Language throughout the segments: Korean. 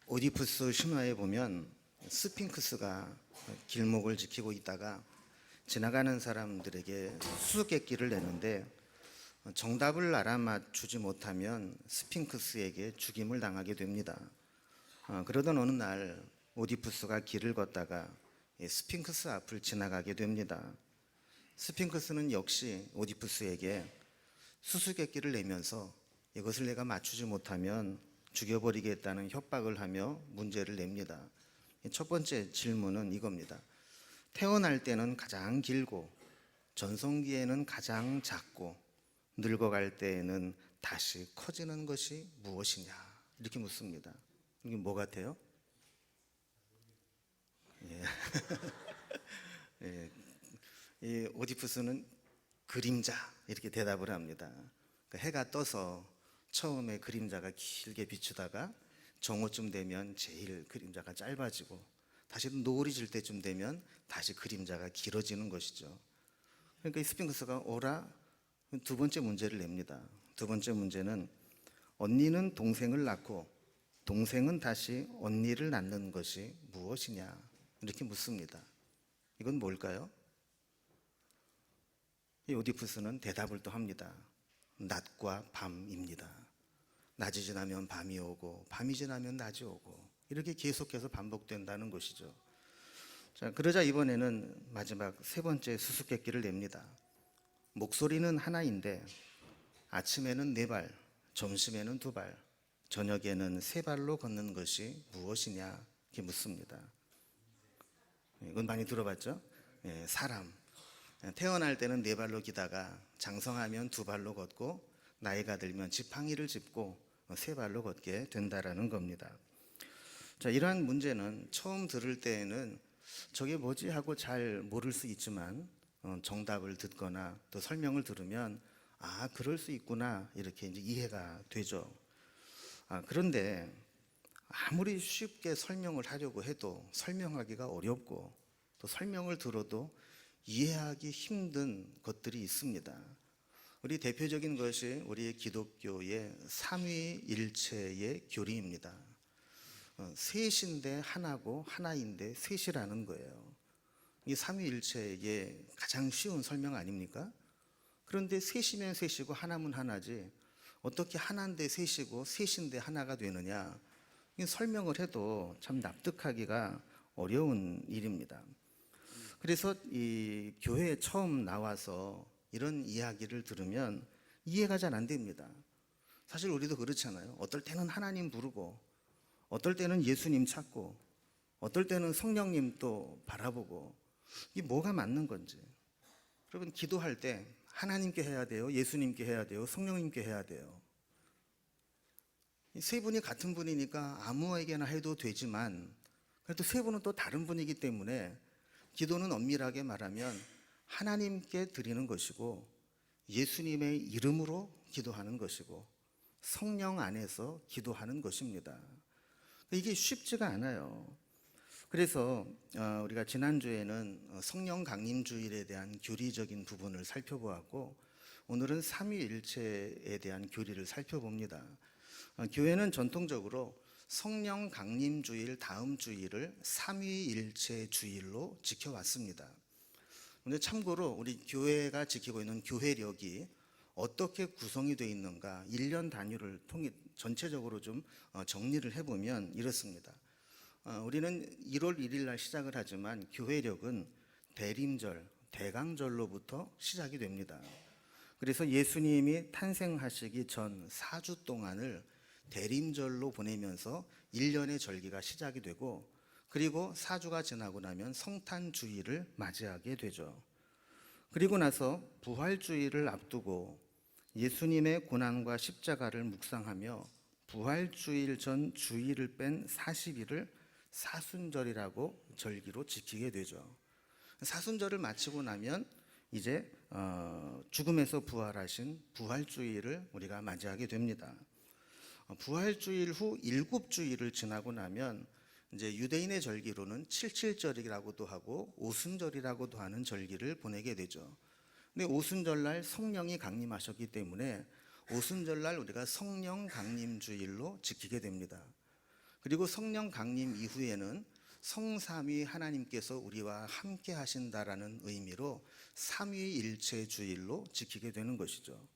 오디푸스 신화에 보면 스핑크스가 길목을 지키고 있다가 지나가는 사람들에게 수수께끼를 내는데 정답을 알아맞추지 못하면 스핑크스에게 죽임을 당하게 됩니다. 그러던 어느 날 오디푸스가 길을 걷다가 스핑크스 앞을 지나가게 됩니다. 스핑크스는 역시 오디푸스에게 수수께끼를 내면서 이것을 내가 맞추지 못하면 죽여버리겠다는 협박을 하며 문제를 냅니다. 첫 번째 질문은 이겁니다. 태어날 때는 가장 길고 전성기에는 가장 작고 늙어갈 때에는 다시 커지는 것이 무엇이냐? 이렇게 묻습니다. 이게 뭐 같아요? 예. 예. 이 오디푸스는 그림자 이렇게 대답을 합니다. 해가 떠서 처음에 그림자가 길게 비추다가 정오쯤 되면 제일 그림자가 짧아지고 다시 노을이 질 때쯤 되면 다시 그림자가 길어지는 것이죠. 그러니까 이 스핑크스가 오라 두 번째 문제를 냅니다. 두 번째 문제는 언니는 동생을 낳고 동생은 다시 언니를 낳는 것이 무엇이냐 이렇게 묻습니다. 이건 뭘까요? 이 오디푸스는 대답을 또 합니다. 낮과 밤입니다. 낮이 지나면 밤이 오고 밤이 지나면 낮이 오고 이렇게 계속해서 반복된다는 것이죠. 자, 그러자 이번에는 마지막 세 번째 수수께끼를 냅니다. 목소리는 하나인데 아침에는 네 발, 점심에는 두 발, 저녁에는 세 발로 걷는 것이 무엇이냐 이렇게 묻습니다. 이건 많이 들어봤죠? 사람. 태어날 때는 네 발로 기다가 장성하면 두 발로 걷고 나이가 들면 지팡이를 짚고 세 발로 걷게 된다라는 겁니다. 자, 이러한 문제는 처음 들을 때에는 저게 뭐지 하고 잘 모를 수 있지만 정답을 듣거나 또 설명을 들으면 아, 그럴 수 있구나 이렇게 이제 이해가 되죠. 그런데 아무리 쉽게 설명을 하려고 해도 설명하기가 어렵고 또 설명을 들어도 이해하기 힘든 것들이 있습니다. 우리 대표적인 것이 우리 기독교의 삼위일체의 교리입니다. 셋인데 하나고 하나인데 셋이라는 거예요. 이 삼위일체의 가장 쉬운 설명 아닙니까? 그런데 셋이면 셋이고 하나면 하나지 어떻게 하나인데 셋이고 셋인데 하나가 되느냐? 설명을 해도 참 납득하기가 어려운 일입니다. 그래서 이 교회에 처음 나와서 이런 이야기를 들으면 이해가 잘 안 됩니다. 사실 우리도 그렇잖아요. 어떨 때는 하나님 부르고 어떨 때는 예수님 찾고 어떨 때는 성령님 또 바라보고 이게 뭐가 맞는 건지. 여러분 기도할 때 하나님께 해야 돼요? 예수님께 해야 돼요? 성령님께 해야 돼요? 이 세 분이 같은 분이니까 아무에게나 해도 되지만 그래도 세 분은 또 다른 분이기 때문에 기도는 엄밀하게 말하면 하나님께 드리는 것이고 예수님의 이름으로 기도하는 것이고 성령 안에서 기도하는 것입니다. 이게 쉽지가 않아요. 그래서 우리가 지난주에는 성령 강림 주일에 대한 교리적인 부분을 살펴보았고 오늘은 삼위일체에 대한 교리를 살펴봅니다. 교회는 전통적으로 성령 강림 주일 다음 주일을 삼위일체 주일로 지켜왔습니다. 근데 참고로 우리 교회가 지키고 있는 교회력이 어떻게 구성이 되어 있는가 1년 단위를 통해 전체적으로 좀 정리를 해보면 이렇습니다. 우리는 1월 1일 날 시작을 하지만 교회력은 대림절, 대강절로부터 시작이 됩니다. 그래서 예수님이 탄생하시기 전 4주 동안을 대림절로 보내면서 1년의 절기가 시작이 되고 그리고 4주가 지나고 나면 성탄주일을 맞이하게 되죠. 그리고 나서 부활주일을 앞두고 예수님의 고난과 십자가를 묵상하며 부활주일 전 주일을 뺀 40일을 사순절이라고 절기로 지키게 되죠. 사순절을 마치고 나면 이제 죽음에서 부활하신 부활주일을 우리가 맞이하게 됩니다. 부활주일 후 7주일을 지나고 나면 이제 유대인의 절기로는 칠칠절이라고도 하고 오순절이라고도 하는 절기를 보내게 되죠. 근데 오순절날 성령이 강림하셨기 때문에 오순절날 우리가 성령 강림주일로 지키게 됩니다. 그리고 성령 강림 이후에는 성삼위 하나님께서 우리와 함께 하신다라는 의미로 삼위일체 주일로 지키게 되는 것이죠.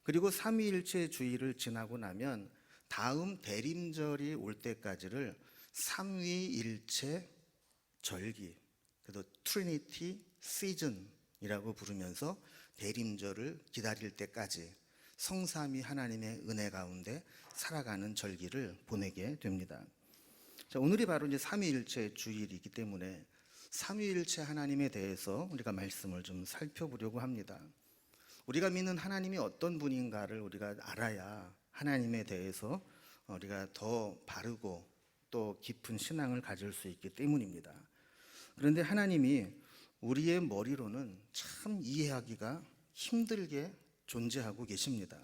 그리고 삼위일체 주일을 지나고 나면 다음 대림절이 올 때까지를 삼위일체 절기, 그래서 트리니티 시즌이라고 부르면서 대림절을 기다릴 때까지 성삼위 하나님의 은혜 가운데 살아가는 절기를 보내게 됩니다. 자, 오늘이 바로 이제 삼위일체 주일이기 때문에 삼위일체 하나님에 대해서 우리가 말씀을 좀 살펴보려고 합니다. 우리가 믿는 하나님이 어떤 분인가를 우리가 알아야 하나님에 대해서 우리가 더 바르고 또 깊은 신앙을 가질 수 있기 때문입니다. 그런데 하나님이 우리의 머리로는 참 이해하기가 힘들게 존재하고 계십니다.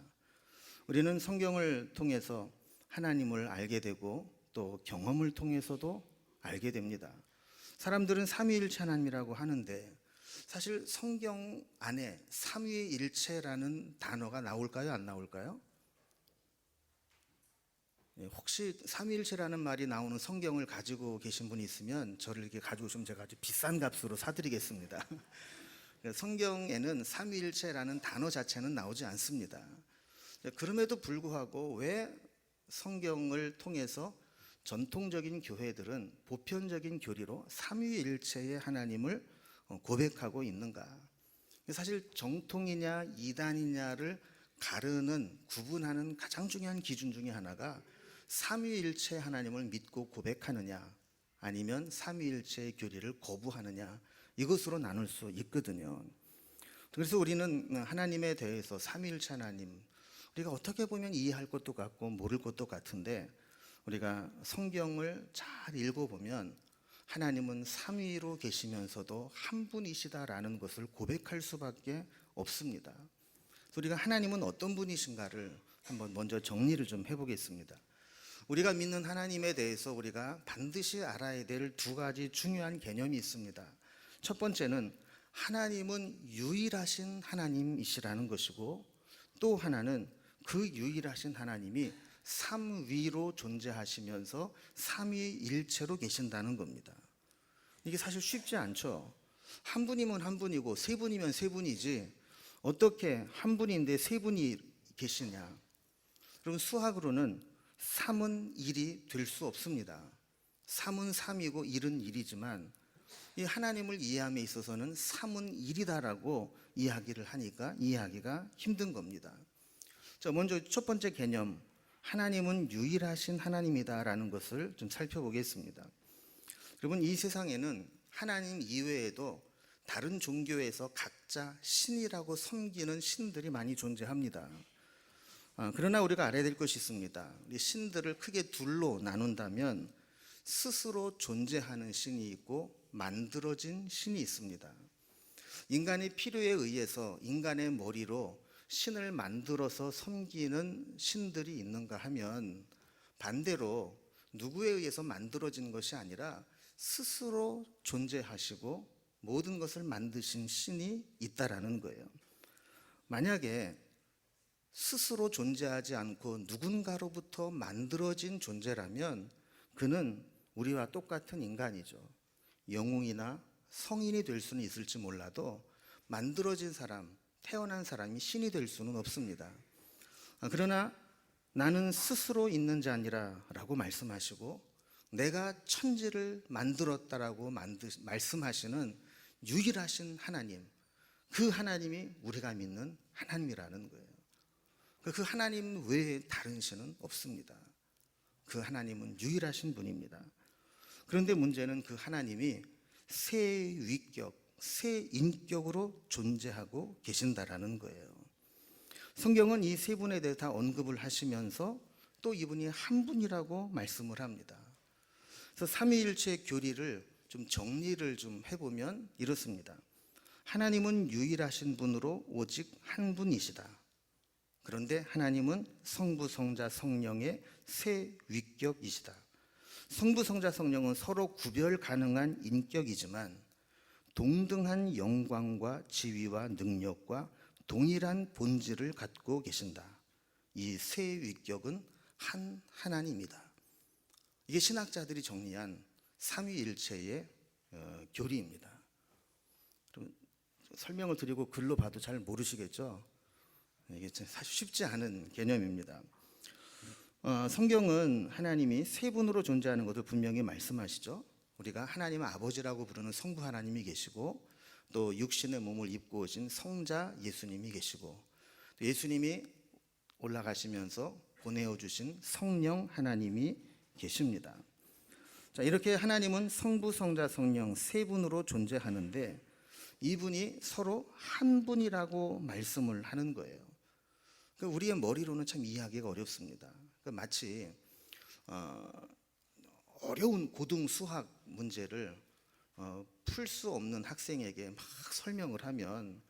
우리는 성경을 통해서 하나님을 알게 되고 또 경험을 통해서도 알게 됩니다. 사람들은 삼위일체 하나님이라고 하는데 사실 성경 안에 삼위일체라는 단어가 나올까요? 안 나올까요? 혹시 삼위일체라는 말이 나오는 성경을 가지고 계신 분이 있으면 저를 이렇게 가져오시면 제가 아주 비싼 값으로 사드리겠습니다. 성경에는 삼위일체라는 단어 자체는 나오지 않습니다. 그럼에도 불구하고 왜 성경을 통해서 전통적인 교회들은 보편적인 교리로 삼위일체의 하나님을 고백하고 있는가? 사실 정통이냐 이단이냐를 가르는 구분하는 가장 중요한 기준 중에 하나가 삼위일체 하나님을 믿고 고백하느냐 아니면 삼위일체의 교리를 거부하느냐 이것으로 나눌 수 있거든요. 그래서 우리는 하나님에 대해서 삼위일체 하나님 우리가 어떻게 보면 이해할 것도 같고 모를 것도 같은데 우리가 성경을 잘 읽어보면 하나님은 삼위로 계시면서도 한 분이시다라는 것을 고백할 수밖에 없습니다. 우리가 하나님은 어떤 분이신가를 한번 먼저 정리를 좀 해보겠습니다. 우리가 믿는 하나님에 대해서 우리가 반드시 알아야 될 두 가지 중요한 개념이 있습니다. 첫 번째는 하나님은 유일하신 하나님이시라는 것이고 또 하나는 그 유일하신 하나님이 삼위로 존재하시면서 삼위일체로 계신다는 겁니다. 이게 사실 쉽지 않죠. 한 분이면 한 분이고 세 분이면 세 분이지 어떻게 한 분인데 세 분이 계시냐. 그럼 수학으로는 3은 1이 될 수 없습니다. 3은 3이고 1은 1이지만 이 하나님을 이해함에 있어서는 3은 1이다라고 이야기를 하니까 이해하기가 힘든 겁니다. 자, 먼저 첫 번째 개념, 하나님은 유일하신 하나님이다라는 것을 좀 살펴보겠습니다. 여러분, 이 세상에는 하나님 이외에도 다른 종교에서 각자 신이라고 섬기는 신들이 많이 존재합니다. 그러나 우리가 알아야 될 것이 있습니다. 우리 신들을 크게 둘로 나눈다면 스스로 존재하는 신이 있고 만들어진 신이 있습니다. 인간의 필요에 의해서 인간의 머리로 신을 만들어서 섬기는 신들이 있는가 하면 반대로 누구에 의해서 만들어진 것이 아니라 스스로 존재하시고 모든 것을 만드신 신이 있다라는 거예요. 만약에 스스로 존재하지 않고 누군가로부터 만들어진 존재라면 그는 우리와 똑같은 인간이죠. 영웅이나 성인이 될 수는 있을지 몰라도 만들어진 사람, 태어난 사람이 신이 될 수는 없습니다. 그러나 나는 스스로 있는 자니라 라고 말씀하시고 내가 천지를 만들었다라고 말씀하시는 유일하신 하나님, 그 하나님이 우리가 믿는 하나님이라는 거예요. 그 하나님 외에 다른 신은 없습니다. 그 하나님은 유일하신 분입니다. 그런데 문제는 그 하나님이 세 위격, 세 인격으로 존재하고 계신다라는 거예요. 성경은 이 세 분에 대해 다 언급을 하시면서 또 이분이 한 분이라고 말씀을 합니다. 그래서 삼위일체 교리를 좀 정리를 좀 해보면 이렇습니다. 하나님은 유일하신 분으로 오직 한 분이시다. 그런데 하나님은 성부, 성자, 성령의 세 위격이시다. 성부, 성자, 성령은 서로 구별 가능한 인격이지만 동등한 영광과 지위와 능력과 동일한 본질을 갖고 계신다. 이 세 위격은 한 하나님이다. 이게 신학자들이 정리한 삼위일체의 교리입니다. 그럼 설명을 드리고 글로 봐도 잘 모르시겠죠? 이게 사실 쉽지 않은 개념입니다. 성경은 하나님이 세 분으로 존재하는 것을 분명히 말씀하시죠. 우리가 하나님을 아버지라고 부르는 성부 하나님이 계시고, 또 육신의 몸을 입고 오신 성자 예수님이 계시고, 또 예수님이 올라가시면서 보내어 주신 성령 하나님이 계십니다. 자, 이렇게 하나님은 성부, 성자, 성령 세 분으로 존재하는데, 이분이 서로 한 분이라고 말씀을 하는 거예요. 우리의 머리로는 참 이해하기가 어렵습니다. 마치 어려운 고등 수학 문제를 풀 수 없는 학생에게 막 설명을 하면,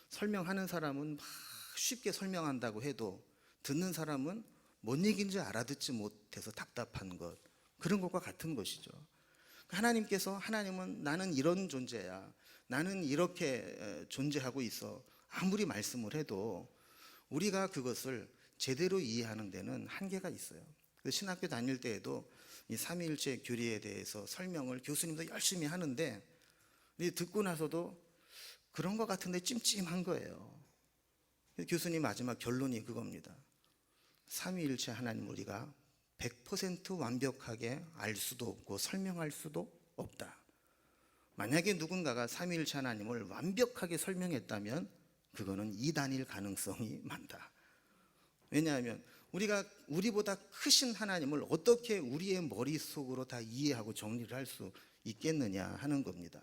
설명하는 사람은 막 쉽게 설명한다고 해도 듣는 사람은 뭔 얘기인지 알아듣지 못해서 답답한 것, 그런 것과 같은 것이죠. 하나님은 나는 이런 존재야, 나는 이렇게 존재하고 있어, 아무리 말씀을 해도 우리가 그것을 제대로 이해하는 데는 한계가 있어요. 신학교 다닐 때에도 이 삼위일체 교리에 대해서 설명을 교수님도 열심히 하는데, 듣고 나서도 그런 것 같은데 찜찜한 거예요. 교수님 마지막 결론이 그겁니다. 삼위일체 하나님 우리가 100% 완벽하게 알 수도 없고 설명할 수도 없다. 만약에 누군가가 삼위일체 하나님을 완벽하게 설명했다면 그거는 이단일 가능성이 많다. 왜냐하면 우리보다 크신 하나님을 어떻게 우리의 머릿속으로 다 이해하고 정리를 할 수 있겠느냐 하는 겁니다.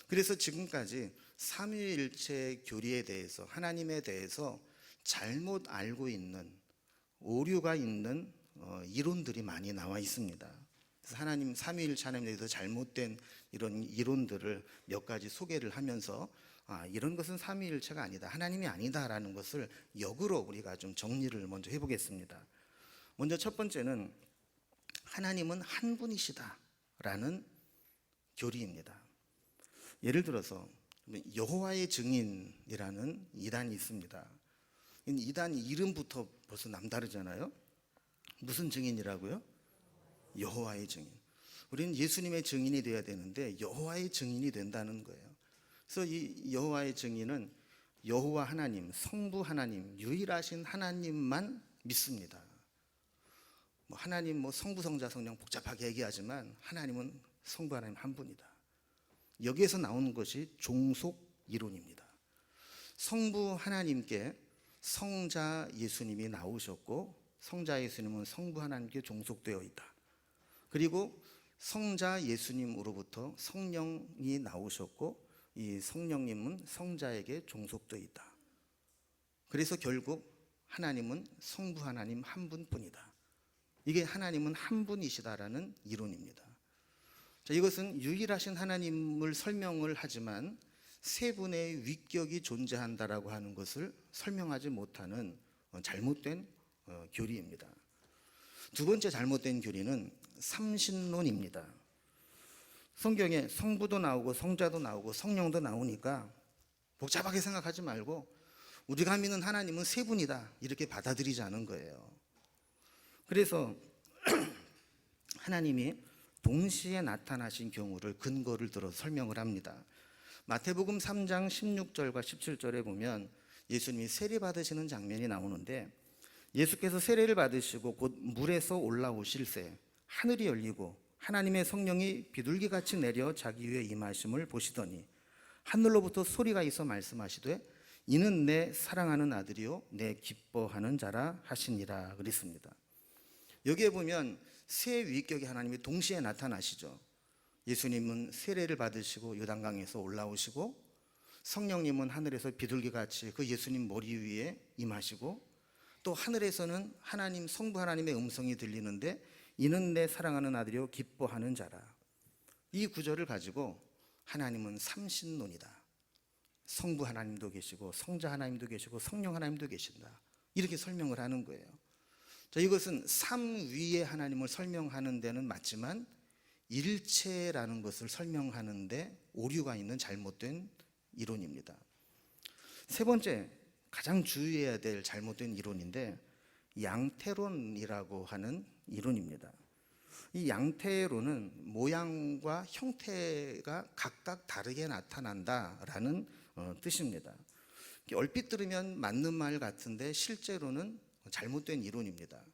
그래서 지금까지 삼위일체 교리에 대해서, 하나님에 대해서 잘못 알고 있는, 오류가 있는 이론들이 많이 나와 있습니다. 그래서 하나님, 삼위일체 하나님에 대해서 잘못된 이런 이론들을 몇 가지 소개를 하면서 이런 것은 삼위일체가 아니다, 하나님이 아니다라는 것을 역으로 우리가 좀 정리를 먼저 해보겠습니다. 먼저 첫 번째는 하나님은 한 분이시다라는 교리입니다. 예를 들어서 여호와의 증인이라는 이단이 있습니다. 이단 이름부터 벌써 남다르잖아요. 무슨 증인이라고요? 여호와의 증인. 우리는 예수님의 증인이 되어야 되는데 여호와의 증인이 된다는 거예요. 그래서 이 여호와의 증인은 여호와 하나님, 성부 하나님, 유일하신 하나님만 믿습니다. 하나님 성부, 성자, 성령 복잡하게 얘기하지만 하나님은 성부 하나님 한 분이다. 여기에서 나오는 것이 종속 이론입니다. 성부 하나님께 성자 예수님이 나오셨고, 성자 예수님은 성부 하나님께 종속되어 있다. 그리고 성자 예수님으로부터 성령이 나오셨고, 이 성령님은 성자에게 종속되어 있다. 그래서 결국 하나님은 성부 하나님 한 분뿐이다. 이게 하나님은 한 분이시다라는 이론입니다. 자, 이것은 유일하신 하나님을 설명을 하지만 세 분의 위격이 존재한다라고 하는 것을 설명하지 못하는 잘못된 교리입니다. 두 번째 잘못된 교리는 삼신론입니다. 성경에 성부도 나오고 성자도 나오고 성령도 나오니까 복잡하게 생각하지 말고 우리가 믿는 하나님은 세 분이다, 이렇게 받아들이자는 거예요. 그래서 하나님이 동시에 나타나신 경우를 근거를 들어 설명을 합니다. 마태복음 3장 16절과 17절에 보면 예수님이 세례 받으시는 장면이 나오는데, 예수께서 세례를 받으시고 곧 물에서 올라오실새 하늘이 열리고 하나님의 성령이 비둘기같이 내려 자기 위에 임하심을 보시더니 하늘로부터 소리가 있어 말씀하시되 이는 내 사랑하는 아들이요 내 기뻐하는 자라 하시니라 그랬습니다. 여기에 보면 세 위격의 하나님이 동시에 나타나시죠. 예수님은 세례를 받으시고 요단강에서 올라오시고, 성령님은 하늘에서 비둘기같이 그 예수님 머리 위에 임하시고, 또 하늘에서는 하나님, 성부 하나님의 음성이 들리는데 이는 내 사랑하는 아들이요 기뻐하는 자라. 이 구절을 가지고 하나님은 삼신론이다, 성부 하나님도 계시고 성자 하나님도 계시고 성령 하나님도 계신다, 이렇게 설명을 하는 거예요. 자, 이것은 삼위의 하나님을 설명하는 데는 맞지만 일체라는 것을 설명하는 데 오류가 있는 잘못된 이론입니다. 세 번째, 가장 주의해야 될 잘못된 이론인데 양태론이라고 하는 이론입니다. 이 양태로는 모양과 형태가 각각 다르게 나타난다라는 뜻입니다. 얼핏 들으면 맞는 말 같은데 실제로는 잘못된 이론입니다.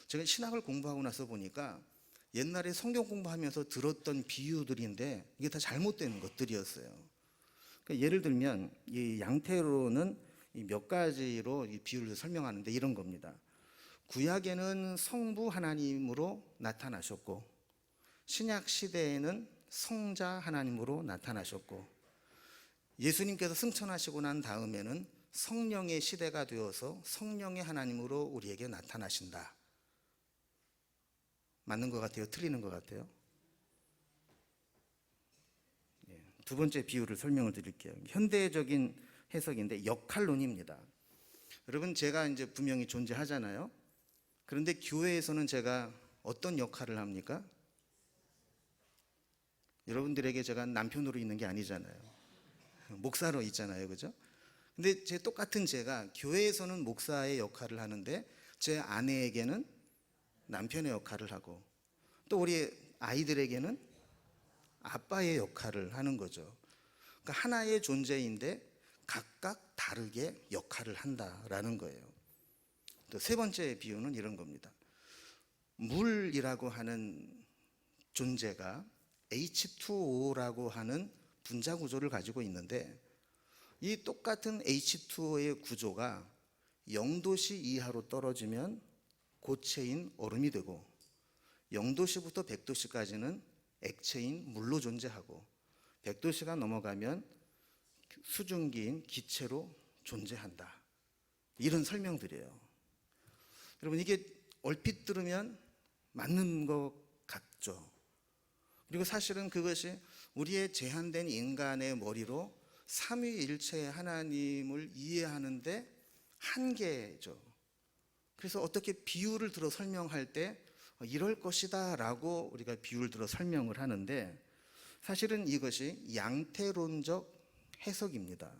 제가 신학을 공부하고 나서 보니까 옛날에 성경 공부하면서 들었던 비유들인데 이게 다 잘못된 것들이었어요. 그러니까 예를 들면 이 양태로는 몇 가지로 이 비유를 설명하는데 이런 겁니다. 구약에는 성부 하나님으로 나타나셨고, 신약 시대에는 성자 하나님으로 나타나셨고, 예수님께서 승천하시고 난 다음에는 성령의 시대가 되어서 성령의 하나님으로 우리에게 나타나신다. 맞는 것 같아요? 틀리는 것 같아요? 두 번째 비유를 설명을 드릴게요. 현대적인 해석인데 역할론입니다. 여러분, 제가 이제 분명히 존재하잖아요. 그런데 교회에서는 제가 어떤 역할을 합니까? 여러분들에게 제가 남편으로 있는 게 아니잖아요. 목사로 있잖아요. 그죠? 근데 똑같은 제가 교회에서는 목사의 역할을 하는데 제 아내에게는 남편의 역할을 하고, 또 우리 아이들에게는 아빠의 역할을 하는 거죠. 그러니까 하나의 존재인데 각각 다르게 역할을 한다라는 거예요. 또 세 번째 비유는 이런 겁니다. 물이라고 하는 존재가 H2O라고 하는 분자 구조를 가지고 있는데, 이 똑같은 H2O의 구조가 0도씨 이하로 떨어지면 고체인 얼음이 되고, 0도씨부터 100도씨까지는 액체인 물로 존재하고, 100도씨가 넘어가면 수증기인 기체로 존재한다. 이런 설명들이에요. 여러분, 이게 얼핏 들으면 맞는 것 같죠. 그리고 사실은 그것이 우리의 제한된 인간의 머리로 삼위일체의 하나님을 이해하는데 한계죠. 그래서 어떻게 비유를 들어 설명할 때 이럴 것이다 라고 우리가 비유를 들어 설명을 하는데, 사실은 이것이 양태론적 해석입니다.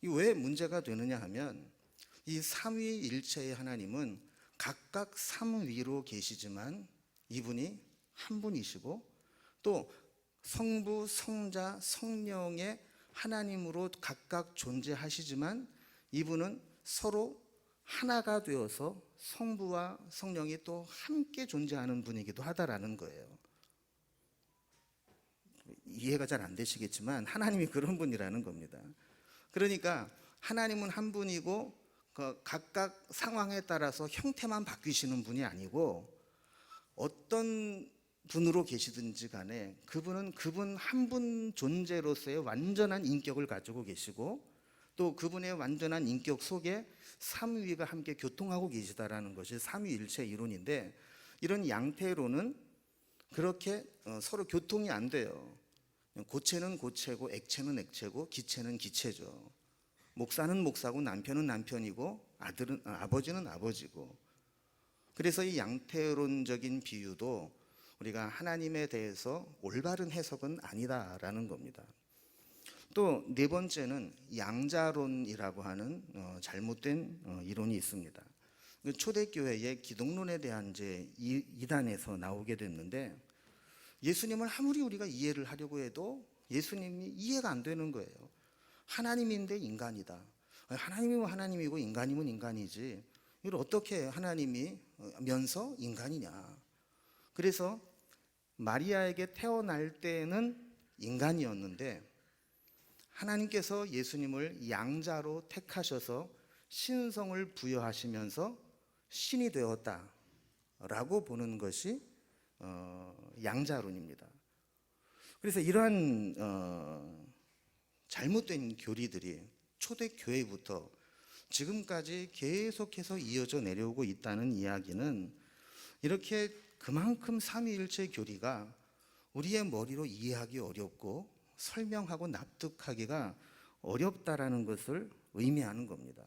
이 왜 문제가 되느냐 하면, 이 삼위일체의 하나님은 각각 삼위로 계시지만 이분이 한 분이시고, 또 성부, 성자, 성령의 하나님으로 각각 존재하시지만 이분은 서로 하나가 되어서 성부와 성령이 또 함께 존재하는 분이기도 하다라는 거예요. 이해가 잘 안 되시겠지만 하나님이 그런 분이라는 겁니다. 그러니까 하나님은 한 분이고 각각 상황에 따라서 형태만 바뀌시는 분이 아니고, 어떤 분으로 계시든지 간에 그분은 그분 한 분 존재로서의 완전한 인격을 가지고 계시고, 또 그분의 완전한 인격 속에 삼위가 함께 교통하고 계시다라는 것이 삼위일체 이론인데, 이런 양태로는 그렇게 서로 교통이 안 돼요. 고체는 고체고 액체는 액체고 기체는 기체죠. 목사는 목사고 남편은 남편이고 아버지는 아버지고. 그래서 이 양태론적인 비유도 우리가 하나님에 대해서 올바른 해석은 아니다라는 겁니다. 또 네 번째는 양자론이라고 하는 잘못된 이론이 있습니다. 초대교회의 기독론에 대한 이제 이단에서 나오게 됐는데, 예수님을 아무리 우리가 이해를 하려고 해도 예수님이 이해가 안 되는 거예요. 하나님인데 인간이다. 하나님이면 하나님이고 인간이면 인간이지, 이걸 어떻게 하나님이면서 인간이냐. 그래서 마리아에게 태어날 때는 인간이었는데 하나님께서 예수님을 양자로 택하셔서 신성을 부여하시면서 신이 되었다라고 보는 것이 양자론입니다. 그래서 이러한 잘못된 교리들이 초대교회부터 지금까지 계속해서 이어져 내려오고 있다는 이야기는, 이렇게 그만큼 삼위일체 교리가 우리의 머리로 이해하기 어렵고 설명하고 납득하기가 어렵다라는 것을 의미하는 겁니다.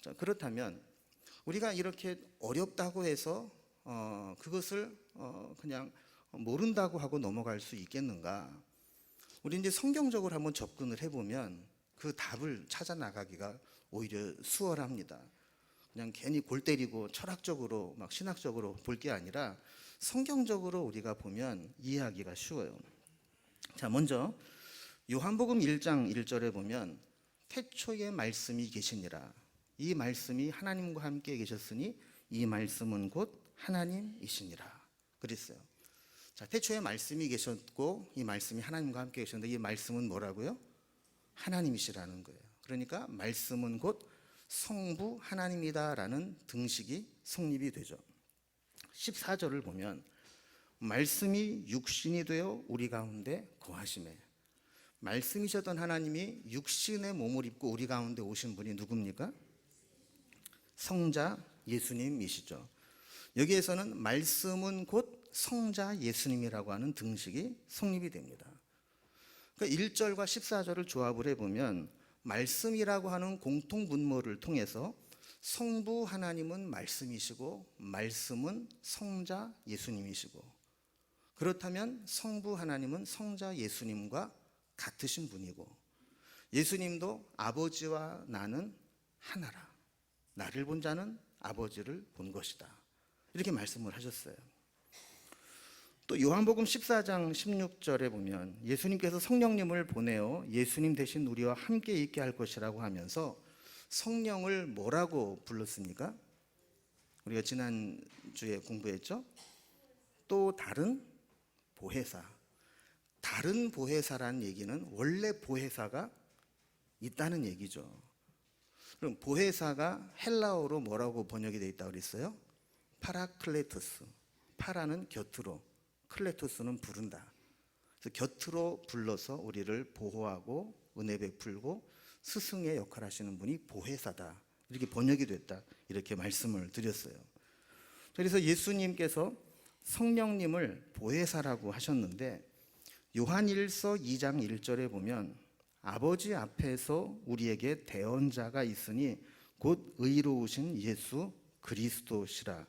자, 그렇다면 우리가 이렇게 어렵다고 해서 그것을 그냥 모른다고 하고 넘어갈 수 있겠는가? 우리 이제 성경적으로 한번 접근을 해보면 그 답을 찾아 나가기가 오히려 수월합니다. 그냥 괜히 골 때리고 철학적으로 막 신학적으로 볼 게 아니라 성경적으로 우리가 보면 이해하기가 쉬워요. 자, 먼저 요한복음 1장 1절에 보면 태초에 말씀이 계시니라. 이 말씀이 하나님과 함께 계셨으니 이 말씀은 곧 하나님이시니라. 그랬어요. 자, 태초에 말씀이 계셨고 이 말씀이 하나님과 함께 계셨는데 이 말씀은 뭐라고요? 하나님이시라는 거예요. 그러니까 말씀은 곧 성부 하나님이다라는 등식이 성립이 되죠. 14절을 보면 말씀이 육신이 되어 우리 가운데 거하시매. 말씀이셨던 하나님이 육신의 몸을 입고 우리 가운데 오신 분이 누굽니까? 성자 예수님이시죠. 여기에서는 말씀은 곧 성자 예수님이라고 하는 등식이 성립이 됩니다. 그러니까 1절과 14절을 조합을 해보면 말씀이라고 하는 공통분모를 통해서 성부 하나님은 말씀이시고 말씀은 성자 예수님이시고, 그렇다면 성부 하나님은 성자 예수님과 같으신 분이고 예수님도 아버지와 나는 하나라. 나를 본 자는 아버지를 본 것이다. 이렇게 말씀을 하셨어요. 또 요한복음 14장 16절에 보면 예수님께서 성령님을 보내어 예수님 대신 우리와 함께 있게 할 것이라고 하면서 성령을 뭐라고 불렀습니까? 우리가 지난주에 공부했죠? 또 다른 보혜사. 다른 보혜사라는 얘기는 원래 보혜사가 있다는 얘기죠. 그럼 보혜사가 헬라어로 뭐라고 번역이 되어 있다고 그랬어요? 파라클레토스. 파라는 곁으로, 클레토스는 부른다. 그래서 곁으로 불러서 우리를 보호하고 은혜 베풀고 스승의 역할을 하시는 분이 보혜사다. 이렇게 번역이 됐다. 이렇게 말씀을 드렸어요. 그래서 예수님께서 성령님을 보혜사라고 하셨는데 요한일서 2장 1절에 보면 아버지 앞에서 우리에게 대언자가 있으니 곧 의로우신 예수 그리스도시라.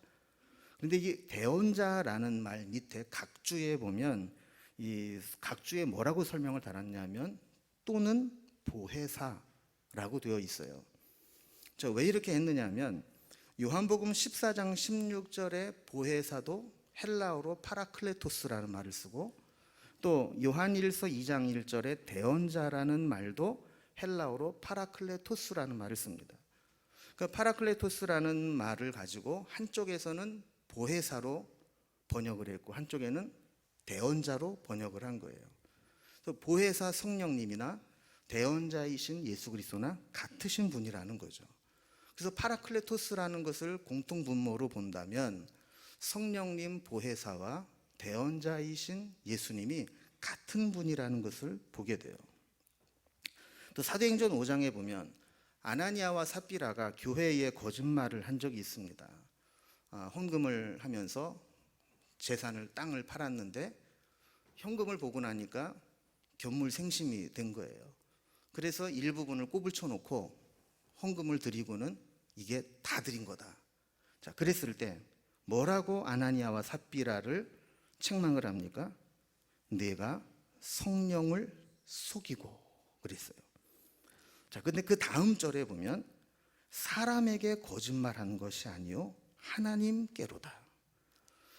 그런데 이 대언자라는 말 밑에 각주에 보면 이 각주에 뭐라고 설명을 달았냐면 또는 보혜사라고 되어 있어요. 자, 왜 이렇게 했느냐면 요한복음 14장 16절에 보혜사도 헬라어로 파라클레토스라는 말을 쓰고 또 요한일서 2장 1절에 대언자라는 말도 헬라어로 파라클레토스라는 말을 씁니다. 그 파라클레토스라는 말을 가지고 한쪽에서는 보혜사로 번역을 했고 한쪽에는 대언자로 번역을 한 거예요. 그래서 보혜사 성령님이나 대언자이신 예수 그리스도나 같으신 분이라는 거죠. 그래서 파라클레토스라는 것을 공통분모로 본다면 성령님 보혜사와 대언자이신 예수님이 같은 분이라는 것을 보게 돼요. 또 사도행전 5장에 보면 아나니아와 삽비라가 교회에 거짓말을 한 적이 있습니다. 헌금을 하면서 재산을 땅을 팔았는데 현금을 보고 나니까 견물생심이 된 거예요. 그래서 일부분을 꼽을 쳐놓고 헌금을 드리고는 이게 다 드린 거다. 자, 그랬을 때 뭐라고 아나니아와 삽비라를 책망을 합니까? 내가 성령을 속이고 그랬어요. 자, 근데 그 다음 절에 보면 사람에게 거짓말한 것이 아니요 하나님께로다.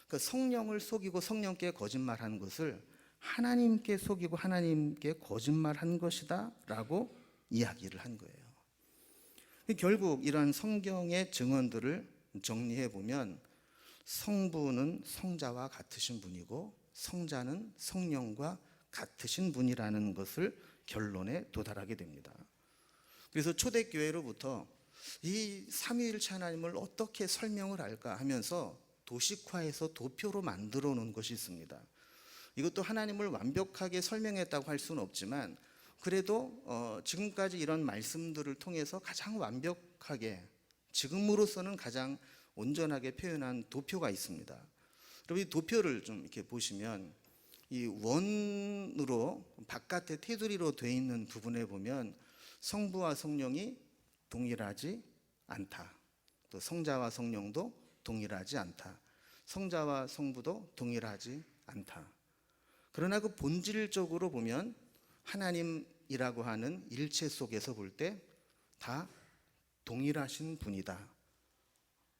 그 성령을 속이고 성령께 거짓말한 것을 하나님께 속이고 하나님께 거짓말한 것이다 라고 이야기를 한 거예요. 결국 이러한 성경의 증언들을 정리해 보면 성부는 성자와 같으신 분이고 성자는 성령과 같으신 분이라는 것을 결론에 도달하게 됩니다. 그래서 초대교회로부터 이 삼위일체 하나님을 어떻게 설명을 할까 하면서 도식화해서 도표로 만들어 놓은 것이 있습니다. 이것도 하나님을 완벽하게 설명했다고 할 수는 없지만 그래도 지금까지 이런 말씀들을 통해서 가장 완벽하게 지금으로서는 가장 온전하게 표현한 도표가 있습니다. 여러분 이 도표를 좀 이렇게 보시면 이 원으로 바깥에 테두리로 되어 있는 부분에 보면 성부와 성령이 동일하지 않다. 또 성자와 성령도 동일하지 않다. 성자와 성부도 동일하지 않다. 그러나 그 본질적으로 보면 하나님이라고 하는 일체 속에서 볼 때 다 동일하신 분이다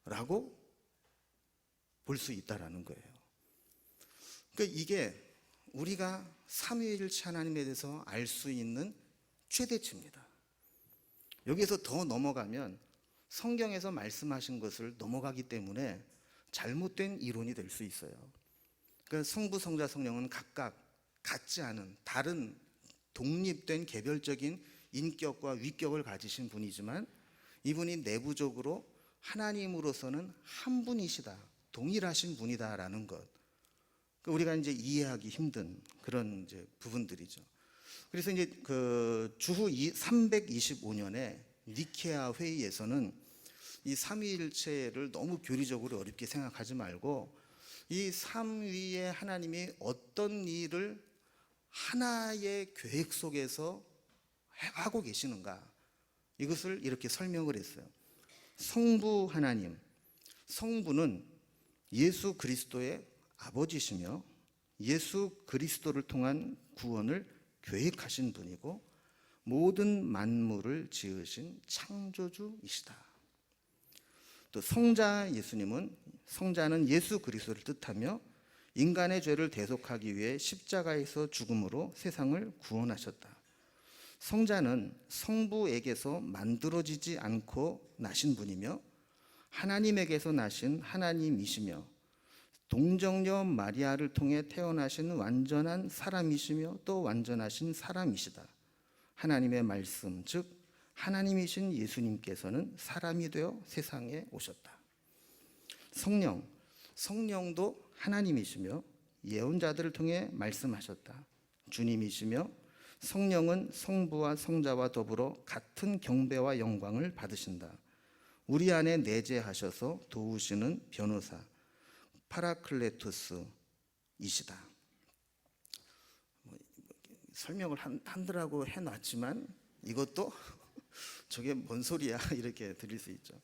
라고 볼 수 있다라는 거예요. 그러니까 이게 우리가 삼위일체 하나님에 대해서 알 수 있는 최대치입니다. 여기서 더 넘어가면 성경에서 말씀하신 것을 넘어가기 때문에 잘못된 이론이 될 수 있어요. 그러니까 성부, 성자, 성령은 각각 같지 않은 다른 독립된 개별적인 인격과 위격을 가지신 분이지만 이분이 내부적으로 하나님으로서는 한 분이시다, 동일하신 분이다라는 것. 우리가 이제 이해하기 힘든 그런 이제 부분들이죠. 그래서 이제 그 주후 325년에 니케아 회의에서는 이 삼위일체를 너무 교리적으로 어렵게 생각하지 말고 이 삼위의 하나님이 어떤 일을 하나의 계획 속에서 하고 계시는가, 이것을 이렇게 설명을 했어요. 성부 하나님, 성부는 예수 그리스도의 아버지시며 예수 그리스도를 통한 구원을 계획하신 분이고 모든 만물을 지으신 창조주이시다. 또 성자 예수님은, 성자는 예수 그리스도를 뜻하며 인간의 죄를 대속하기 위해 십자가에서 죽음으로 세상을 구원하셨다. 성자는 성부에게서 만들어지지 않고 나신 분이며 하나님에게서 나신 하나님이시며 동정녀 마리아를 통해 태어나신 완전한 사람이시며 또 완전하신 사람이시다. 하나님의 말씀, 즉 하나님이신 예수님께서는 사람이 되어 세상에 오셨다. 성령, 성령도 하나님이시며 예언자들을 통해 말씀하셨다. 주님이시며 성령은 성부와 성자와 더불어 같은 경배와 영광을 받으신다. 우리 안에 내재하셔서 도우시는 변호사, 파라클레토스이시다. 설명을 한다라고 해놨지만 이것도 저게 뭔 소리야 이렇게 들릴 수 있죠.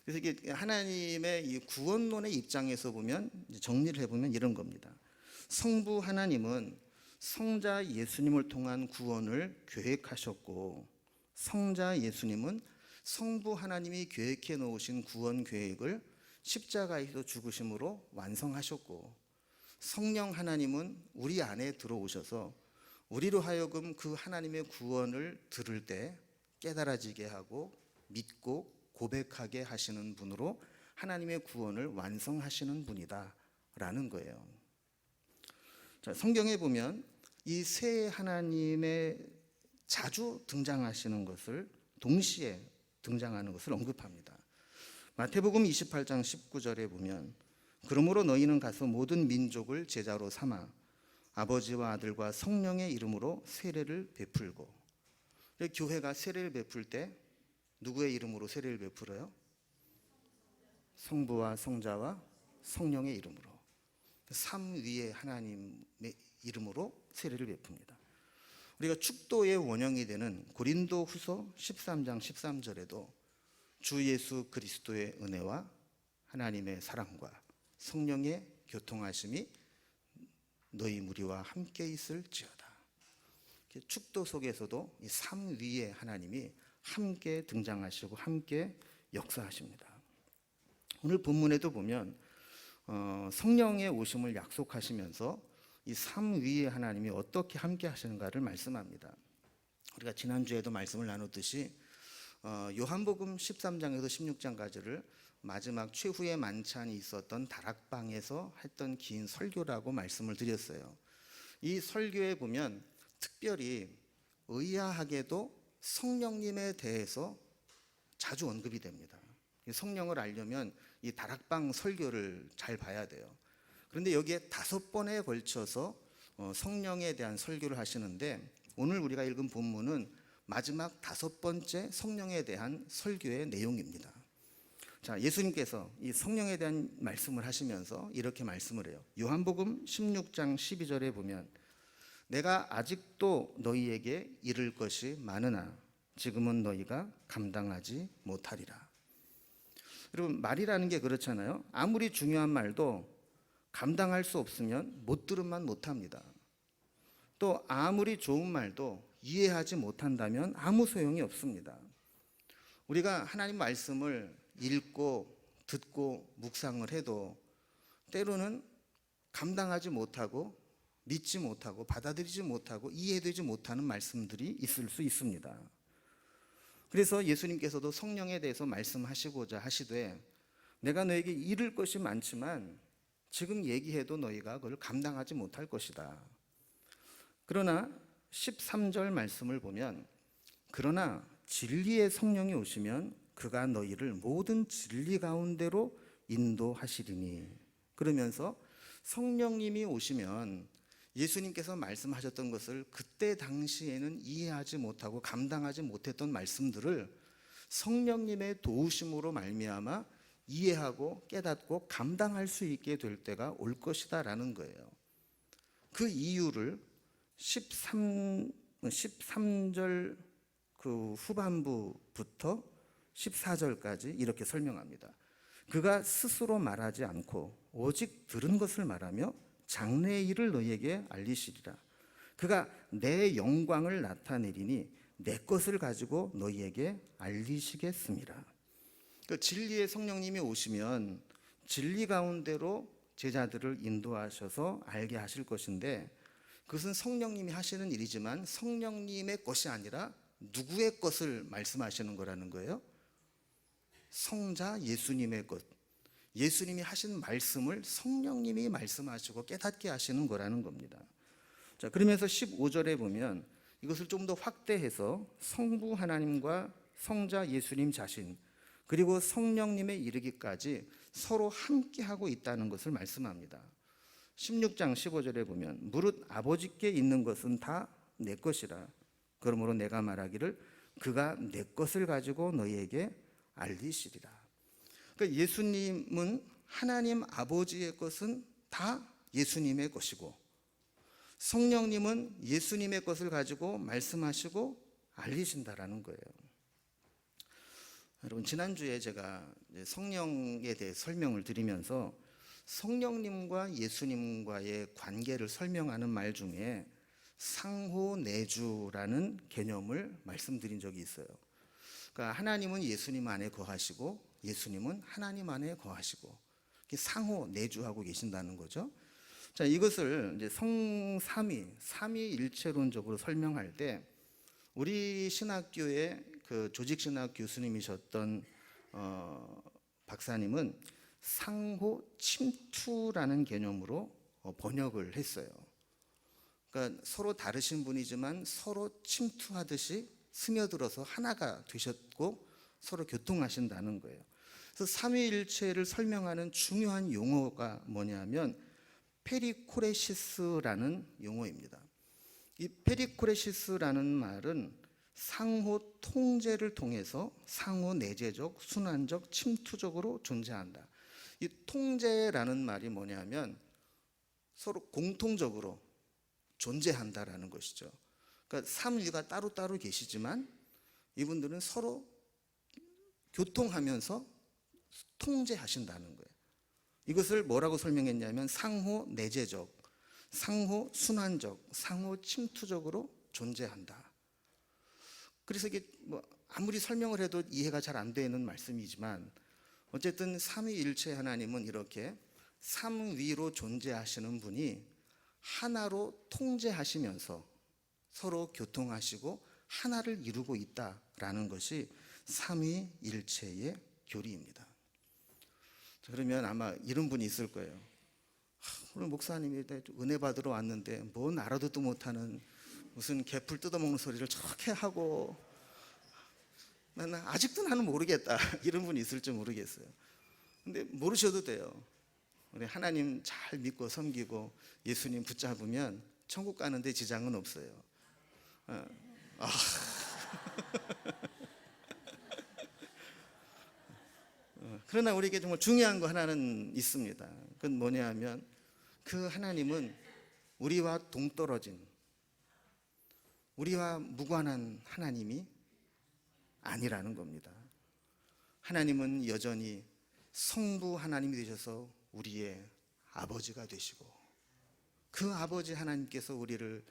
그래서 이게 하나님의 이 구원론의 입장에서 보면, 정리를 해보면 이런 겁니다. 성부 하나님은 성자 예수님을 통한 구원을 계획하셨고 성자 예수님은 성부 하나님이 계획해 놓으신 구원 계획을 십자가에서 죽으심으로 완성하셨고 성령 하나님은 우리 안에 들어오셔서 우리로 하여금 그 하나님의 구원을 들을 때 깨달아지게 하고 믿고 고백하게 하시는 분으로 하나님의 구원을 완성하시는 분이다라는 거예요. 자, 성경에 보면 이 세 하나님의 자주 등장하시는 것을, 동시에 등장하는 것을 언급합니다. 마태복음 28장 19절에 보면 그러므로 너희는 가서 모든 민족을 제자로 삼아 아버지와 아들과 성령의 이름으로 세례를 베풀고. 교회가 세례를 베풀 때 누구의 이름으로 세례를 베풀어요? 성부와 성자와 성령의 이름으로, 삼위의 하나님의 이름으로 세례를 베풉니다. 우리가 축도의 원형이 되는 고린도후서 13장 13절에도 주 예수 그리스도의 은혜와 하나님의 사랑과 성령의 교통하심이 너희 무리와 함께 있을지어다. 축도 속에서도 이 삼위의 하나님이 함께 등장하시고 함께 역사하십니다. 오늘 본문에도 보면 성령의 오심을 약속하시면서 이 삼위의 하나님이 어떻게 함께 하시는가를 말씀합니다. 우리가 지난주에도 말씀을 나눴듯이 요한복음 13장에서 16장까지를 마지막 최후의 만찬이 있었던 다락방에서 했던 긴 설교라고 말씀을 드렸어요. 이 설교에 보면 특별히 의아하게도 성령님에 대해서 자주 언급이 됩니다. 성령을 알려면 이 다락방 설교를 잘 봐야 돼요. 그런데 여기에 5번에 걸쳐서 성령에 대한 설교를 하시는데 오늘 우리가 읽은 본문은 마지막 5번째 성령에 대한 설교의 내용입니다. 자, 예수님께서 이 성령에 대한 말씀을 하시면서 이렇게 말씀을 해요. 요한복음 16장 12절에 보면 내가 아직도 너희에게 이를 것이 많으나 지금은 너희가 감당하지 못하리라. 여러분, 말이라는 게 그렇잖아요. 아무리 중요한 말도 감당할 수 없으면 못 들으면 못합니다. 또 아무리 좋은 말도 이해하지 못한다면 아무 소용이 없습니다. 우리가 하나님 말씀을 읽고 듣고 묵상을 해도 때로는 감당하지 못하고 믿지 못하고 받아들이지 못하고 이해되지 못하는 말씀들이 있을 수 있습니다. 그래서 예수님께서도 성령에 대해서 말씀하시고자 하시되 내가 너에게 이를 것이 많지만 지금 얘기해도 너희가 그걸 감당하지 못할 것이다. 그러나 13절 말씀을 보면 그러나 진리의 성령이 오시면 그가 너희를 모든 진리 가운데로 인도하시리니, 그러면서 성령님이 오시면 예수님께서 말씀하셨던 것을 그때 당시에는 이해하지 못하고 감당하지 못했던 말씀들을 성령님의 도우심으로 말미암아 이해하고 깨닫고 감당할 수 있게 될 때가 올 것이다라는 거예요. 그 이유를 13절 그 후반부부터 14절까지 이렇게 설명합니다. 그가 스스로 말하지 않고 오직 들은 것을 말하며 장래의 일을 너희에게 알리시리라. 그가 내 영광을 나타내리니 내 것을 가지고 너희에게 알리시겠습니다. 그 진리의 성령님이 오시면 진리 가운데로 제자들을 인도하셔서 알게 하실 것인데, 그것은 성령님이 하시는 일이지만 성령님의 것이 아니라 누구의 것을 말씀하시는 거라는 거예요? 성자 예수님의 것, 예수님이 하신 말씀을 성령님이 말씀하시고 깨닫게 하시는 거라는 겁니다. 자, 그러면서 15절에 보면 이것을 좀 더 확대해서 성부 하나님과 성자 예수님 자신 그리고 성령님에 이르기까지 서로 함께하고 있다는 것을 말씀합니다. 16장 15절에 보면 무릇 아버지께 있는 것은 다 내 것이라. 그러므로 내가 말하기를 그가 내 것을 가지고 너희에게 알리시리라. 그러니까 예수님은 하나님 아버지의 것은 다 예수님의 것이고 성령님은 예수님의 것을 가지고 말씀하시고 알리신다라는 거예요. 여러분, 지난주에 제가 성령에 대해 설명을 드리면서 성령님과 예수님과의 관계를 설명하는 말 중에 상호내주라는 개념을 말씀드린 적이 있어요. 그러니까 하나님은 예수님 안에 거하시고 예수님은 하나님 안에 거하시고 상호내주하고 계신다는 거죠. 자, 이것을 이제 삼위일체론적으로 설명할 때 우리 신학교의 그 조직신학 교수님이셨던 박사님은 상호 침투라는 개념으로 번역을 했어요. 그러니까 서로 다르신 분이지만 서로 침투하듯이 스며들어서 하나가 되셨고 서로 교통하신다는 거예요. 그래서 삼위일체를 설명하는 중요한 용어가 뭐냐면 페리코레시스라는 용어입니다. 이 페리코레시스라는 말은 상호 통제를 통해서 상호 내재적, 순환적, 침투적으로 존재한다. 이 통제라는 말이 뭐냐면 서로 공통적으로 존재한다라는 것이죠. 그러니까 삼위가 따로따로 계시지만 이분들은 서로 교통하면서 통제하신다는 거예요. 이것을 뭐라고 설명했냐면 상호 내재적, 상호 순환적, 상호 침투적으로 존재한다. 그래서 이게 뭐 아무리 설명을 해도 이해가 잘 안 되는 말씀이지만 어쨌든 삼위일체 하나님은 이렇게 삼위로 존재하시는 분이 하나로 통제하시면서 서로 교통하시고 하나를 이루고 있다라는 것이 삼위일체의 교리입니다. 그러면 아마 이런 분이 있을 거예요. 오늘 목사님이 은혜 받으러 왔는데 뭔 알아듣도 못하는 무슨 개풀 뜯어먹는 소리를 저렇게 하고 아직도 나는 모르겠다 이런 분이 있을지 모르겠어요. 근데 모르셔도 돼요. 우리 하나님 잘 믿고 섬기고 예수님 붙잡으면 천국 가는데 지장은 없어요. 그러나 우리에게 정말 중요한 거 하나는 있습니다. 그건 뭐냐면 그 하나님은 우리와 동떨어진, 우리와 무관한 하나님이 아니라는 겁니다. 하나님은 여전히 성부 하나님이 되셔서 우리의 아버지가 되시고 그 아버지 하나님께서 우리를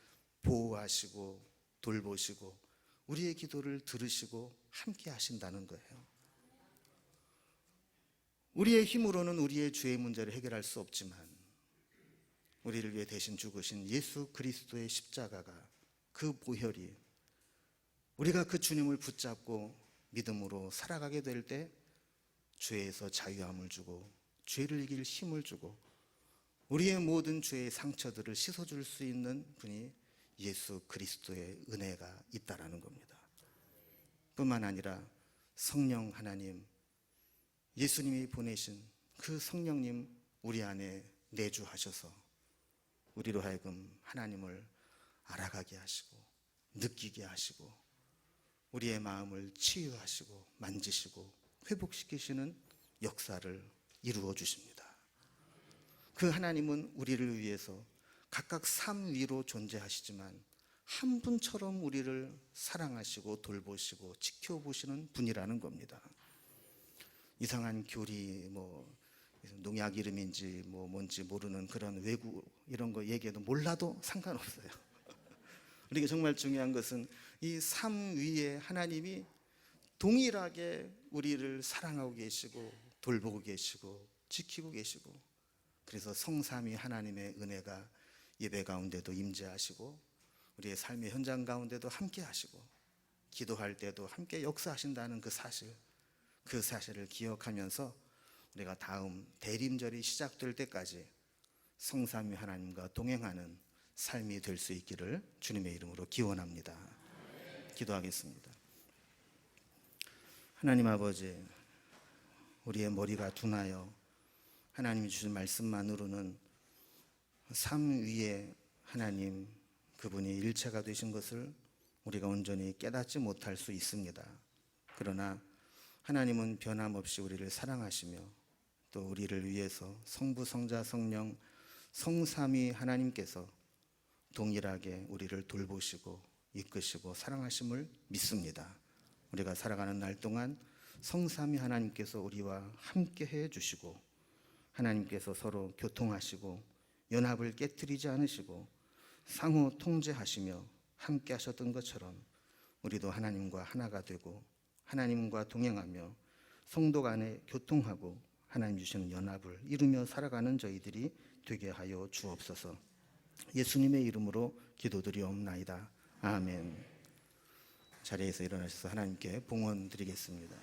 보호하시고 돌보시고 우리의 기도를 들으시고 함께 하신다는 거예요. 우리의 힘으로는 우리의 죄의 문제를 해결할 수 없지만 우리를 위해 대신 죽으신 예수 그리스도의 십자가가, 그 보혈이 우리가 그 주님을 붙잡고 믿음으로 살아가게 될 때 죄에서 자유함을 주고 죄를 이길 힘을 주고 우리의 모든 죄의 상처들을 씻어줄 수 있는 분이 예수 그리스도의 은혜가 있다라는 겁니다. 뿐만 아니라 성령 하나님, 예수님이 보내신 그 성령님 우리 안에 내주하셔서 우리로 하여금 하나님을 알아가게 하시고 느끼게 하시고 우리의 마음을 치유하시고 만지시고 회복시키시는 역사를 이루어 주십니다. 그 하나님은 우리를 위해서 각각 삶 위로 존재하시지만 한 분처럼 우리를 사랑하시고 돌보시고 지켜보시는 분이라는 겁니다. 이상한 교리, 농약 이름인지 뭔지 모르는 그런 외국 이런 거 얘기해도 몰라도 상관없어요. 우리가 정말 중요한 것은 이 삶 위에 하나님이 동일하게 우리를 사랑하고 계시고 돌보고 계시고 지키고 계시고, 그래서 성삼위 하나님의 은혜가 예배 가운데도 임재하시고 우리의 삶의 현장 가운데도 함께 하시고 기도할 때도 함께 역사하신다는 그 사실을 기억하면서 우리가 다음 대림절이 시작될 때까지 성삼위 하나님과 동행하는 삶이 될 수 있기를 주님의 이름으로 기원합니다. 기도하겠습니다. 하나님 아버지, 우리의 머리가 둔하여 하나님이 주신 말씀만으로는 삶 위에 하나님 그분이 일체가 되신 것을 우리가 온전히 깨닫지 못할 수 있습니다. 그러나 하나님은 변함없이 우리를 사랑하시며 또 우리를 위해서 성부, 성자, 성령, 성삼위 하나님께서 동일하게 우리를 돌보시고 이끄시고 사랑하심을 믿습니다. 우리가 살아가는 날 동안 성삼위 하나님께서 우리와 함께 해 주시고 하나님께서 서로 교통하시고 연합을 깨뜨리지 않으시고 상호 통제하시며 함께 하셨던 것처럼 우리도 하나님과 하나가 되고 하나님과 동행하며 성도 간에 교통하고 하나님 주시는 연합을 이루며 살아가는 저희들이 되게 하여 주옵소서. 예수님의 이름으로 기도드리옵나이다. 아멘. 자리에서 일어나셔서 하나님께 봉헌 드리겠습니다.